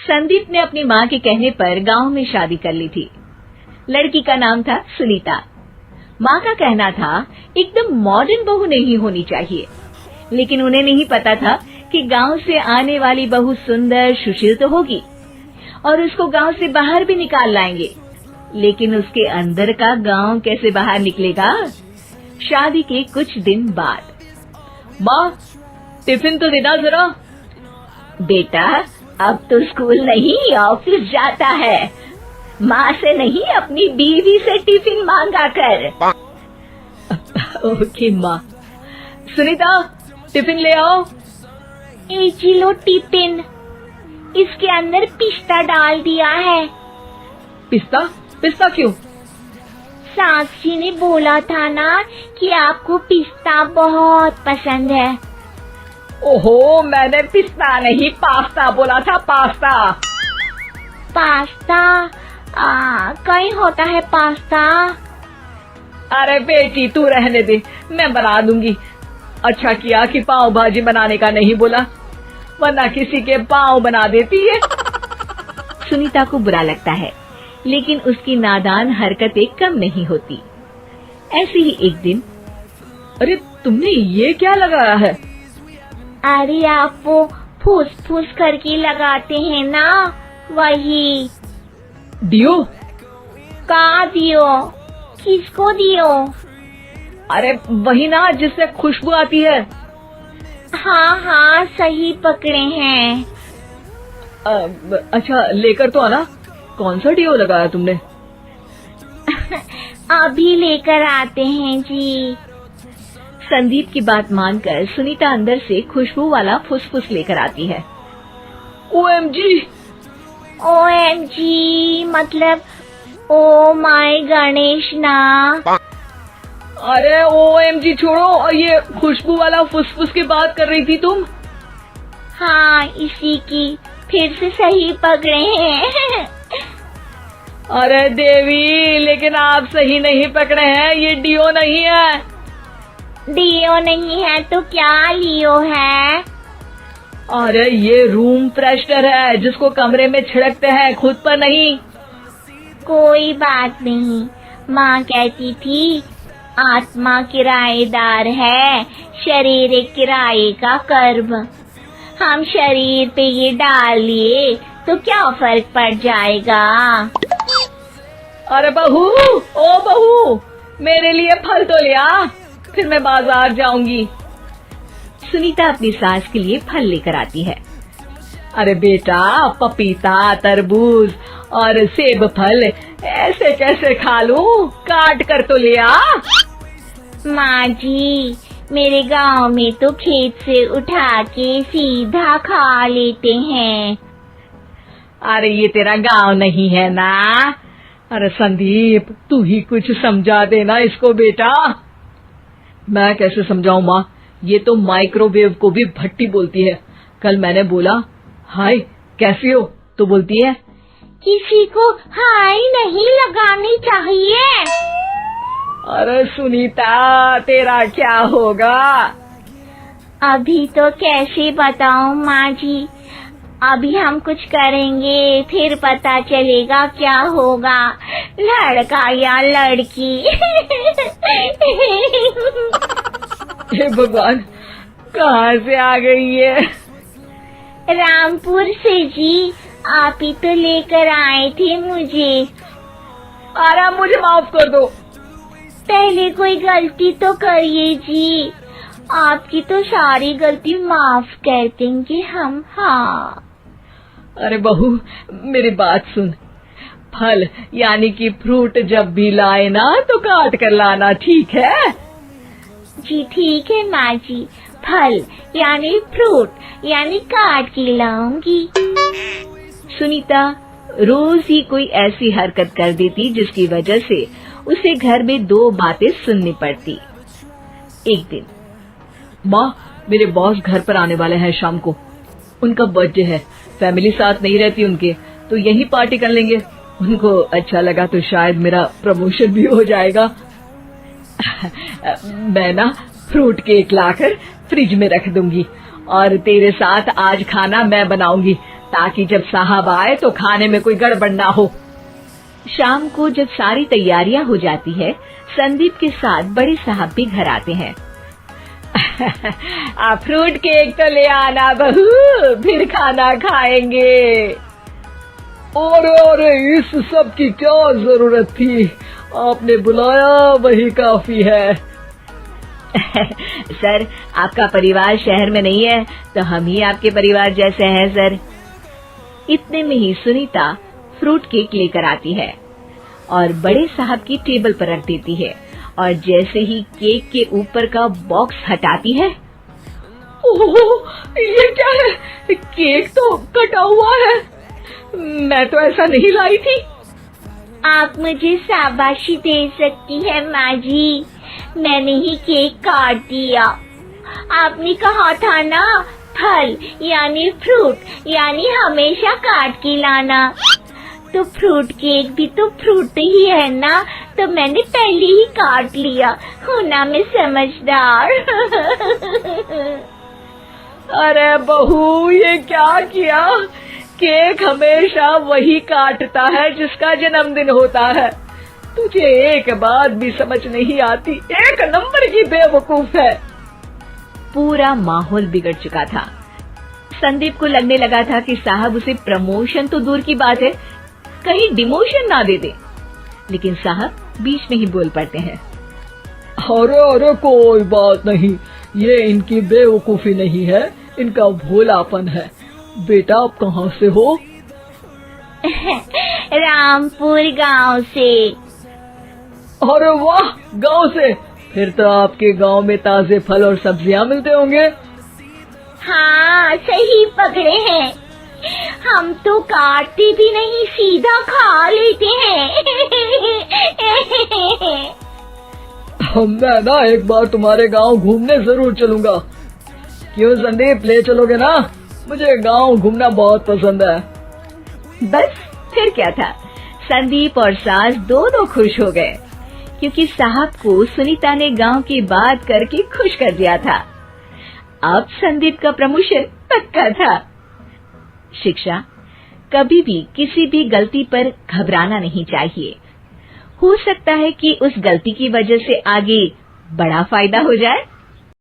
संदीप ने अपनी माँ के कहने पर गांव में शादी कर ली थी। लड़की का नाम था सुनीता। माँ का कहना था एकदम मॉडर्न बहू नहीं होनी चाहिए, लेकिन उन्हें नहीं पता था कि गांव से आने वाली बहू सुंदर सुशील तो होगी और उसको गांव से बाहर भी निकाल लाएंगे, लेकिन उसके अंदर का गांव कैसे बाहर निकलेगा। शादी के कुछ दिन बाद, माँ टिफिन तो देना जरा। बेटा अब तो स्कूल नहीं ऑफिस जाता है, माँ से नहीं अपनी बीवी से टिफिन मांगा कर। ओके माँ। सुनीता टिफिन ले आओ। एक किलो टिफिन, इसके अंदर पिस्ता डाल दिया है। पिस्ता? पिस्ता क्यों? साक्षी ने बोला था ना कि आपको पिस्ता बहुत पसंद है। ओहो, मैंने पिस्ता नहीं पास्ता बोला था, पास्ता। पास्ता? कहीं होता है पास्ता? अरे बेटी तू रहने दे, मैं बना दूंगी। अच्छा किया कि पाव भाजी बनाने का नहीं बोला, वरना किसी के पाव बना देती है। सुनीता को बुरा लगता है, लेकिन उसकी नादान हरकतें कम नहीं होती। ऐसे ही एक दिन, अरे तुमने ये क्या लगाया है? अरे आप वो फूस फूस करके लगाते हैं ना, वही। दियो? का दियो? किसको दियो? अरे वही ना जिससे खुशबू आती है। हाँ हाँ सही पकड़े हैं। अच्छा लेकर तो आना। कौन सा डियो लगाया तुमने? अभी लेकर आते हैं जी। संदीप की बात मानकर सुनीता अंदर से खुशबू वाला फुसफुस लेकर आती है। OMG! OMG मतलब ओ माय गणेश ना। अरे OMG छोड़ो, और ये खुशबू वाला फुसफुस की बात कर रही थी तुम? हाँ इसी की, फिर से सही पकड़े हैं। अरे देवी, लेकिन आप सही नहीं पकड़े हैं, ये डियो नहीं है। डियो नहीं है तो क्या लियो है? अरे ये रूम फ्रेशनर है, जिसको कमरे में छिड़कते हैं, खुद पर नहीं। कोई बात नहीं, माँ कहती थी आत्मा किराएदार है, शरीर एक किराए का कर्म। हम शरीर पे ये डाल लिए तो क्या फर्क पड़ जाएगा। अरे बहू, ओ बहू, मेरे लिए फल तो ले आ, फिर मैं बाजार जाऊंगी। सुनीता अपनी सास के लिए फल लेकर आती है। अरे बेटा, पपीता, तरबूज और सेब फल ऐसे कैसे खा लूं? काट कर तो ले आ। माँ जी, मेरे गांव में तो खेत से उठा के सीधा खा लेते हैं। अरे ये तेरा गांव नहीं है ना। अरे संदीप, तू ही कुछ समझा देना इसको बेटा। मैं कैसे समझाऊं माँ, ये तो माइक्रोवेव को भी भट्टी बोलती है। कल मैंने बोला हाय कैसी हो, तो बोलती है किसी को हाय नहीं लगानी चाहिए। अरे सुनीता, तेरा क्या होगा? अभी तो कैसे बताऊं माँ जी, अभी हम कुछ करेंगे फिर पता चलेगा क्या होगा, लड़का या लड़की। हे भगवान, कहाँ से आ गई ये? रामपुर से जी, आप ही तो लेकर आए थे मुझे। अरे मुझे माफ कर दो। पहले कोई गलती तो करिए जी, आपकी तो सारी गलती माफ कर देंगे हम। हाँ अरे बहू, मेरी बात सुन, फल यानी कि फ्रूट जब भी लाए ना तो काट कर लाना, ठीक है? जी ठीक है माँ जी, फल यानी फ्रूट यानी काट के लाऊंगी। सुनीता रोज ही कोई ऐसी हरकत कर देती जिसकी वजह से उसे घर में दो बातें सुननी पड़ती। एक दिन, माँ मेरे बॉस घर पर आने वाले हैं शाम को, उनका बर्थडे है, फैमिली साथ नहीं रहती उनके, तो यही पार्टी कर लेंगे। उनको अच्छा लगा तो शायद मेरा प्रमोशन भी हो जाएगा। मैं ना फ्रूट केक लाकर फ्रिज में रख दूंगी और तेरे साथ आज खाना मैं बनाऊंगी, ताकि जब साहब आए तो खाने में कोई गड़बड़ ना हो। शाम को जब सारी तैयारियां हो जाती है, संदीप के साथ बड़े साहब भी घर आते हैं। आप फ्रूट केक तो ले आना बहू, फिर खाना खाएंगे। अरे इस सब की क्या जरूरत थी, आपने बुलाया वही काफी है। सर, आपका परिवार शहर में नहीं है तो हम ही आपके परिवार जैसे हैं सर। इतने में ही सुनीता फ्रूट केक लेकर आती है और बड़े साहब की टेबल पर रख देती है, और जैसे ही केक के ऊपर का बॉक्स हटाती है, ओह, ये क्या है? केक तो कटा हुआ है, मैं तो ऐसा नहीं लाई थी। आप मुझे शाबाशी दे सकती है माँ जी, मैंने ही केक काट दिया। आपने कहा था ना, फल यानी फ्रूट यानी हमेशा काट के लाना। तो फ्रूट केक भी तो फ्रूट ही है ना, तो मैंने पहले ही काट लिया। हूँ ना मैं समझदार। अरे बहू, ये क्या किया? केक हमेशा वही काटता है जिसका जन्मदिन होता है। तुझे एक बात भी समझ नहीं आती, एक नंबर की बेवकूफ है। पूरा माहौल बिगड़ चुका था। संदीप को लगने लगा था कि साहब उसे प्रमोशन तो दूर की बात है, कहीं डिमोशन ना दे दे, लेकिन साहब बीच में ही बोल पड़ते हैं। अरे कोई बात नहीं, ये इनकी बेवकूफी नहीं है, इनका भोलापन है। बेटा आप कहाँ से हो? रामपुर गांव से। अरे वाह, गांव से? फिर तो आपके गांव में ताजे फल और सब्जियां मिलते होंगे। हाँ, सही पकड़े हैं। हम तो काटते भी नहीं, सीधा खा लेते हैं। मैं ना एक बार तुम्हारे गांव घूमने जरूर चलूंगा। क्यों संदीप, ले चलोगे ना? मुझे गांव घूमना बहुत पसंद है। बस फिर क्या था, संदीप और सास दोनों खुश हो गए, क्योंकि साहब को सुनीता ने गांव की बात करके खुश कर दिया था। अब संदीप का प्रमोशन पक्का था। शिक्षा, कभी भी किसी भी गलती पर घबराना नहीं चाहिए। हो सकता है कि उस गलती की वजह से आगे बड़ा फायदा हो जाए।